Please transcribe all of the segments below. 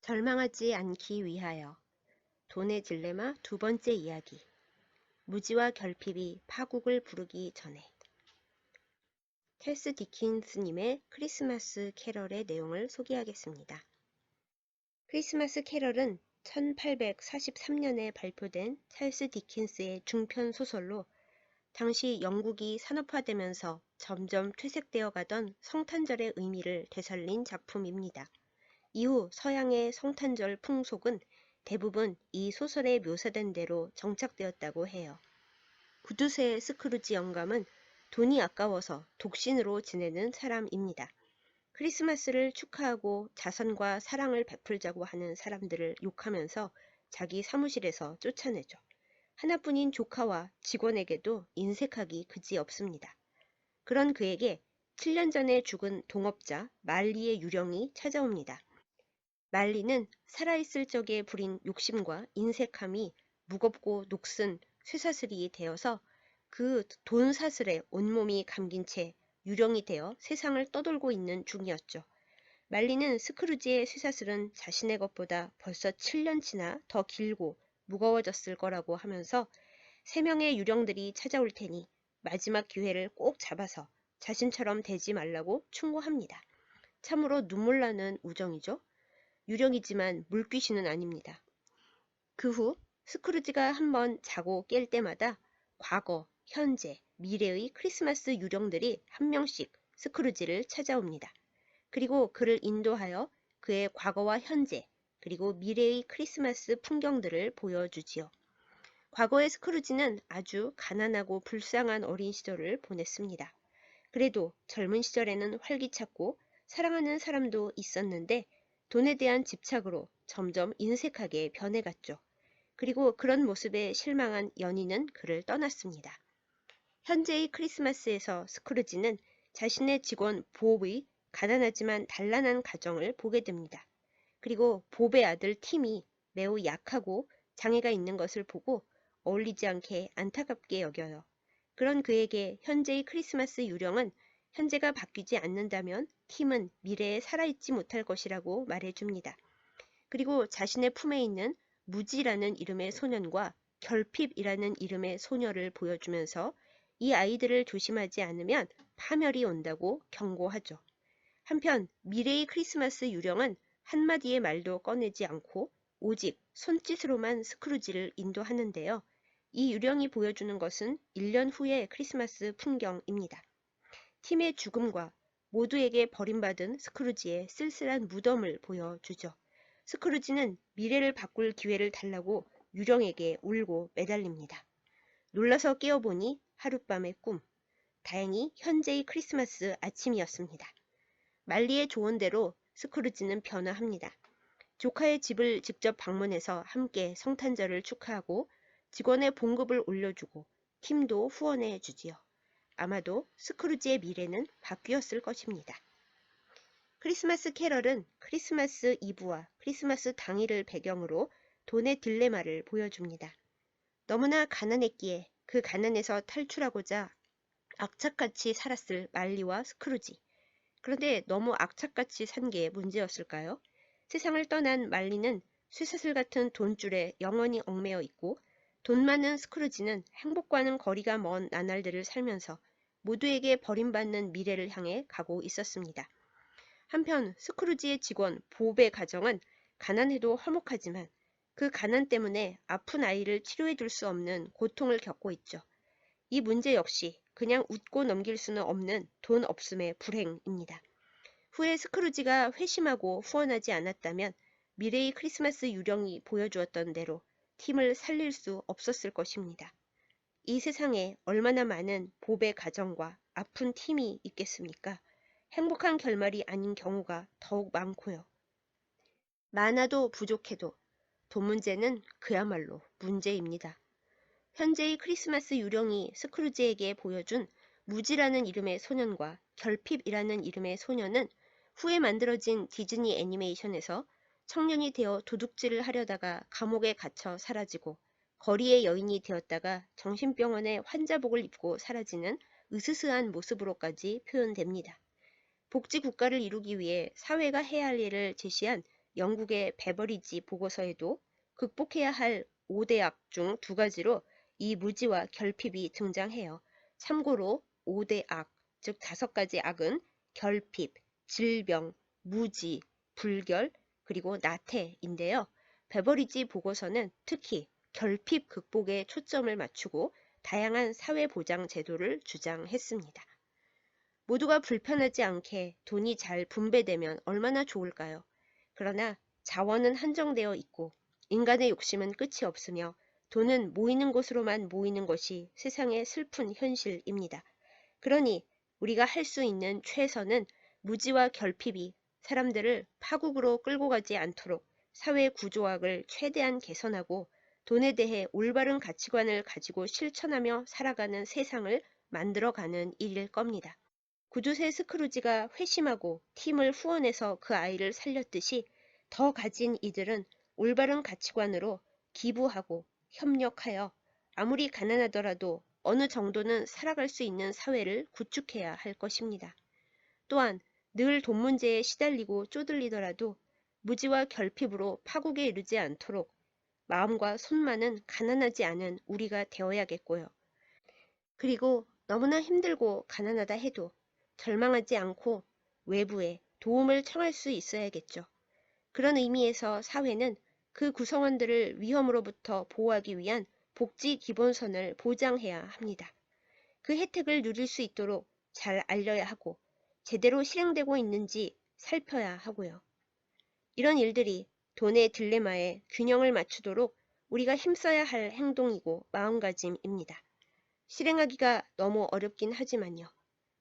절망하지 않기 위하여 돈의 딜레마 두 번째 이야기. 무지와 결핍이 파국을 부르기 전에. 찰스 디킨스님의 크리스마스 캐럴의 내용을 소개하겠습니다. 크리스마스 캐럴은 1843년에 발표된 찰스 디킨스의 중편 소설로 당시 영국이 산업화되면서 점점 퇴색되어 가던 성탄절의 의미를 되살린 작품입니다. 이후 서양의 성탄절 풍속은 대부분 이 소설에 묘사된 대로 정착되었다고 해요. 구두쇠의 스크루지 영감은 돈이 아까워서 독신으로 지내는 사람입니다. 크리스마스를 축하하고 자선과 사랑을 베풀자고 하는 사람들을 욕하면서 자기 사무실에서 쫓아내죠. 하나뿐인 조카와 직원에게도 인색하기 그지없습니다. 그런 그에게 7년 전에 죽은 동업자 말리의 유령이 찾아옵니다. 말리는 살아있을 적에 부린 욕심과 인색함이 무겁고 녹슨 쇠사슬이 되어서 그 돈 사슬에 온몸이 감긴 채 유령이 되어 세상을 떠돌고 있는 중이었죠. 말리는 스크루지의 쇠사슬은 자신의 것보다 벌써 7년치나 더 길고 무거워졌을 거라고 하면서 3명의 유령들이 찾아올 테니 마지막 기회를 꼭 잡아서 자신처럼 되지 말라고 충고합니다. 참으로 눈물 나는 우정이죠. 유령이지만 물귀신은 아닙니다. 그 후 스크루지가 한번 자고 깰 때마다 과거, 현재, 미래의 크리스마스 유령들이 한 명씩 스크루지를 찾아옵니다. 그리고 그를 인도하여 그의 과거와 현재, 그리고 미래의 크리스마스 풍경들을 보여주지요. 과거의 스크루지는 아주 가난하고 불쌍한 어린 시절을 보냈습니다. 그래도 젊은 시절에는 활기찼고 사랑하는 사람도 있었는데 돈에 대한 집착으로 점점 인색하게 변해갔죠. 그리고 그런 모습에 실망한 연인은 그를 떠났습니다. 현재의 크리스마스에서 스크루지는 자신의 직원 봅의 가난하지만 단란한 가정을 보게 됩니다. 그리고 봅의 아들 팀이 매우 약하고 장애가 있는 것을 보고 어울리지 않게 안타깝게 여겨요. 그런 그에게 현재의 크리스마스 유령은 현재가 바뀌지 않는다면 팀은 미래에 살아있지 못할 것이라고 말해줍니다. 그리고 자신의 품에 있는 무지라는 이름의 소년과 결핍이라는 이름의 소녀를 보여주면서 이 아이들을 조심하지 않으면 파멸이 온다고 경고하죠. 한편 미래의 크리스마스 유령은 한마디의 말도 꺼내지 않고 오직 손짓으로만 스크루지를 인도하는데요. 이 유령이 보여주는 것은 1년 후의 크리스마스 풍경입니다. 팀의 죽음과 모두에게 버림받은 스크루지의 쓸쓸한 무덤을 보여주죠. 스크루지는 미래를 바꿀 기회를 달라고 유령에게 울고 매달립니다. 놀라서 깨어보니 하룻밤의 꿈. 다행히 현재의 크리스마스 아침이었습니다. 말리의 조언대로 스크루지는 변화합니다. 조카의 집을 직접 방문해서 함께 성탄절을 축하하고 직원의 봉급을 올려주고 팀도 후원해 주지요. 아마도 스크루지의 미래는 바뀌었을 것입니다. 크리스마스 캐럴은 크리스마스 이브와 크리스마스 당일을 배경으로 돈의 딜레마를 보여줍니다. 너무나 가난했기에 그 가난에서 탈출하고자 악착같이 살았을 말리와 스크루지. 그런데 너무 악착같이 산 게 문제였을까요? 세상을 떠난 말리는 쇠사슬 같은 돈줄에 영원히 얽매여 있고 돈 많은 스크루지는 행복과는 거리가 먼 나날들을 살면서 모두에게 버림받는 미래를 향해 가고 있었습니다. 한편 스크루지의 직원 봅의 가정은 가난해도 화목하지만 그 가난 때문에 아픈 아이를 치료해 줄 수 없는 고통을 겪고 있죠. 이 문제 역시 그냥 웃고 넘길 수는 없는 돈 없음의 불행입니다. 후에 스크루지가 회심하고 후원하지 않았다면 미래의 크리스마스 유령이 보여주었던 대로 팀을 살릴 수 없었을 것입니다. 이 세상에 얼마나 많은 봅의 가정과 아픈 팀이 있겠습니까? 행복한 결말이 아닌 경우가 더욱 많고요. 많아도 부족해도 돈 문제는 그야말로 문제입니다. 현재의 크리스마스 유령이 스크루지에게 보여준 무지라는 이름의 소년과 결핍이라는 이름의 소년은 후에 만들어진 디즈니 애니메이션에서 청년이 되어 도둑질을 하려다가 감옥에 갇혀 사라지고 거리의 여인이 되었다가 정신병원에 환자복을 입고 사라지는 으스스한 모습으로까지 표현됩니다. 복지 국가를 이루기 위해 사회가 해야 할 일을 제시한 영국의 베버리지 보고서에도 극복해야 할 5대 악 중 2가지로 이 무지와 결핍이 등장해요. 참고로 5대 악, 즉 5가지 악은 결핍, 질병, 무지, 불결, 그리고 나태인데요. 베버리지 보고서는 특히 결핍 극복에 초점을 맞추고 다양한 사회보장 제도를 주장했습니다. 모두가 불편하지 않게 돈이 잘 분배되면 얼마나 좋을까요? 그러나 자원은 한정되어 있고 인간의 욕심은 끝이 없으며 돈은 모이는 곳으로만 모이는 것이 세상의 슬픈 현실입니다. 그러니 우리가 할 수 있는 최선은 무지와 결핍이 사람들을 파국으로 끌고 가지 않도록 사회 구조학을 최대한 개선하고 돈에 대해 올바른 가치관을 가지고 실천하며 살아가는 세상을 만들어가는 일일 겁니다. 구두쇠 스크루지가 회심하고 팀을 후원해서 그 아이를 살렸듯이 더 가진 이들은 올바른 가치관으로 기부하고 협력하여 아무리 가난하더라도 어느 정도는 살아갈 수 있는 사회를 구축해야 할 것입니다. 또한 늘 돈 문제에 시달리고 쪼들리더라도 무지와 결핍으로 파국에 이르지 않도록 마음과 손만은 가난하지 않은 우리가 되어야겠고요. 그리고 너무나 힘들고 가난하다 해도 절망하지 않고 외부에 도움을 청할 수 있어야겠죠. 그런 의미에서 사회는 그 구성원들을 위험으로부터 보호하기 위한 복지 기본선을 보장해야 합니다. 그 혜택을 누릴 수 있도록 잘 알려야 하고 제대로 실행되고 있는지 살펴야 하고요. 이런 일들이 돈의 딜레마에 균형을 맞추도록 우리가 힘써야 할 행동이고 마음가짐입니다. 실행하기가 너무 어렵긴 하지만요.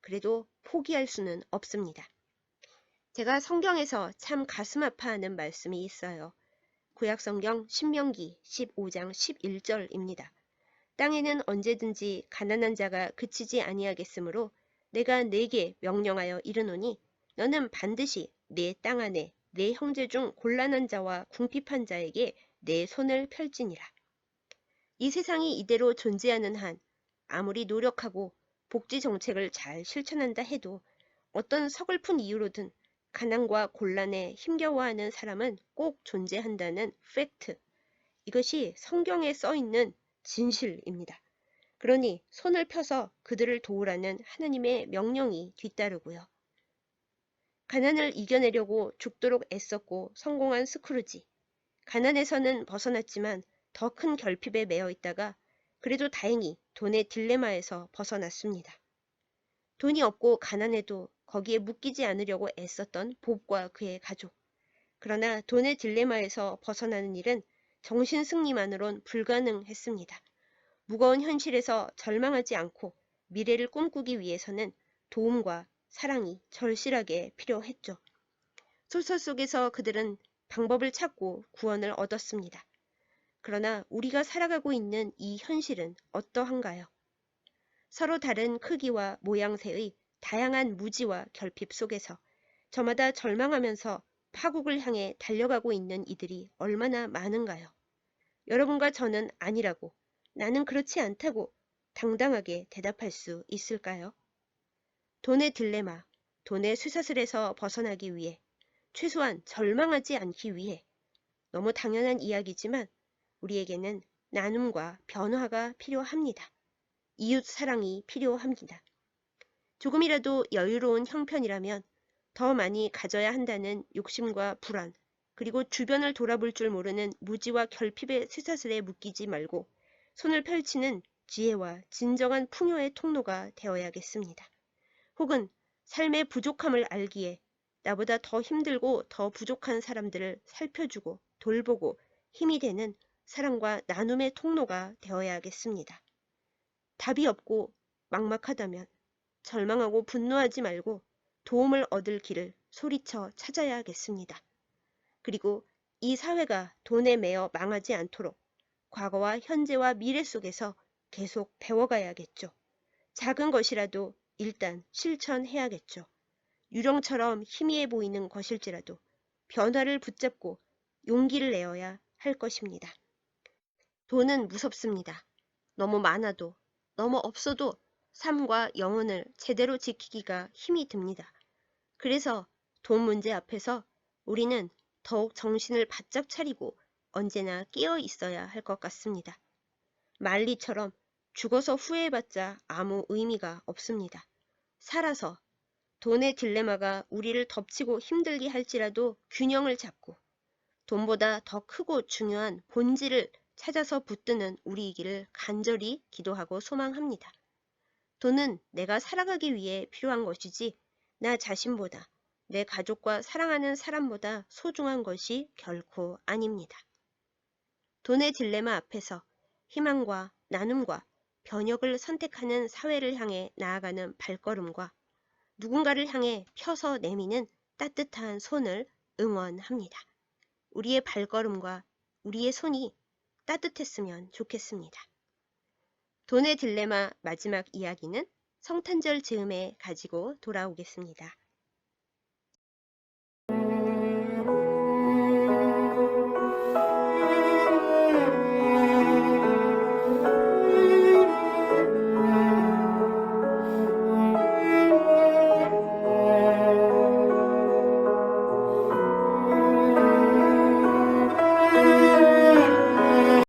그래도 포기할 수는 없습니다. 제가 성경에서 참 가슴 아파하는 말씀이 있어요. 구약성경 신명기 15장 11절입니다. 땅에는 언제든지 가난한 자가 그치지 아니하겠으므로 내가 네게 명령하여 이르노니 너는 반드시 내 땅 안에 내 형제 중 곤란한 자와 궁핍한 자에게 내 손을 펼지니라. 이 세상이 이대로 존재하는 한 아무리 노력하고 복지 정책을 잘 실천한다 해도 어떤 서글픈 이유로든 가난과 곤란에 힘겨워하는 사람은 꼭 존재한다는 팩트. 이것이 성경에 써 있는 진실입니다. 그러니 손을 펴서 그들을 도우라는 하나님의 명령이 뒤따르고요. 가난을 이겨내려고 죽도록 애썼고 성공한 스크루지. 가난에서는 벗어났지만 더 큰 결핍에 매여 있다가 그래도 다행히 돈의 딜레마에서 벗어났습니다. 돈이 없고 가난해도 거기에 묶이지 않으려고 애썼던 봅과 그의 가족. 그러나 돈의 딜레마에서 벗어나는 일은 정신 승리만으론 불가능했습니다. 무거운 현실에서 절망하지 않고 미래를 꿈꾸기 위해서는 도움과 사랑이 절실하게 필요했죠. 소설 속에서 그들은 방법을 찾고 구원을 얻었습니다. 그러나 우리가 살아가고 있는 이 현실은 어떠한가요? 서로 다른 크기와 모양새의 다양한 무지와 결핍 속에서 저마다 절망하면서 파국을 향해 달려가고 있는 이들이 얼마나 많은가요? 여러분과 저는 아니라고, 나는 그렇지 않다고 당당하게 대답할 수 있을까요? 돈의 딜레마, 돈의 쇠사슬에서 벗어나기 위해, 최소한 절망하지 않기 위해, 너무 당연한 이야기지만 우리에게는 나눔과 변화가 필요합니다. 이웃 사랑이 필요합니다. 조금이라도 여유로운 형편이라면 더 많이 가져야 한다는 욕심과 불안, 그리고 주변을 돌아볼 줄 모르는 무지와 결핍의 쇠사슬에 묶이지 말고 손을 펼치는 지혜와 진정한 풍요의 통로가 되어야겠습니다. 혹은 삶의 부족함을 알기에 나보다 더 힘들고 더 부족한 사람들을 살펴주고 돌보고 힘이 되는 사랑과 나눔의 통로가 되어야겠습니다. 답이 없고 막막하다면 절망하고 분노하지 말고 도움을 얻을 길을 소리쳐 찾아야겠습니다. 그리고 이 사회가 돈에 매여 망하지 않도록 과거와 현재와 미래 속에서 계속 배워가야겠죠. 작은 것이라도 일단 실천해야겠죠. 유령처럼 희미해 보이는 것일지라도 변화를 붙잡고 용기를 내어야 할 것입니다. 돈은 무섭습니다. 너무 많아도, 너무 없어도 삶과 영혼을 제대로 지키기가 힘이 듭니다. 그래서 돈 문제 앞에서 우리는 더욱 정신을 바짝 차리고 언제나 깨어 있어야 할 것 같습니다. 말리처럼 죽어서 후회해봤자 아무 의미가 없습니다. 살아서 돈의 딜레마가 우리를 덮치고 힘들게 할지라도 균형을 잡고 돈보다 더 크고 중요한 본질을 찾아서 붙드는 우리이기를 간절히 기도하고 소망합니다. 돈은 내가 살아가기 위해 필요한 것이지 나 자신보다 내 가족과 사랑하는 사람보다 소중한 것이 결코 아닙니다. 돈의 딜레마 앞에서 희망과 나눔과 변혁을 선택하는 사회를 향해 나아가는 발걸음과 누군가를 향해 펴서 내미는 따뜻한 손을 응원합니다. 우리의 발걸음과 우리의 손이 따뜻했으면 좋겠습니다. 돈의 딜레마 마지막 이야기는 성탄절 즈음에 가지고 돌아오겠습니다.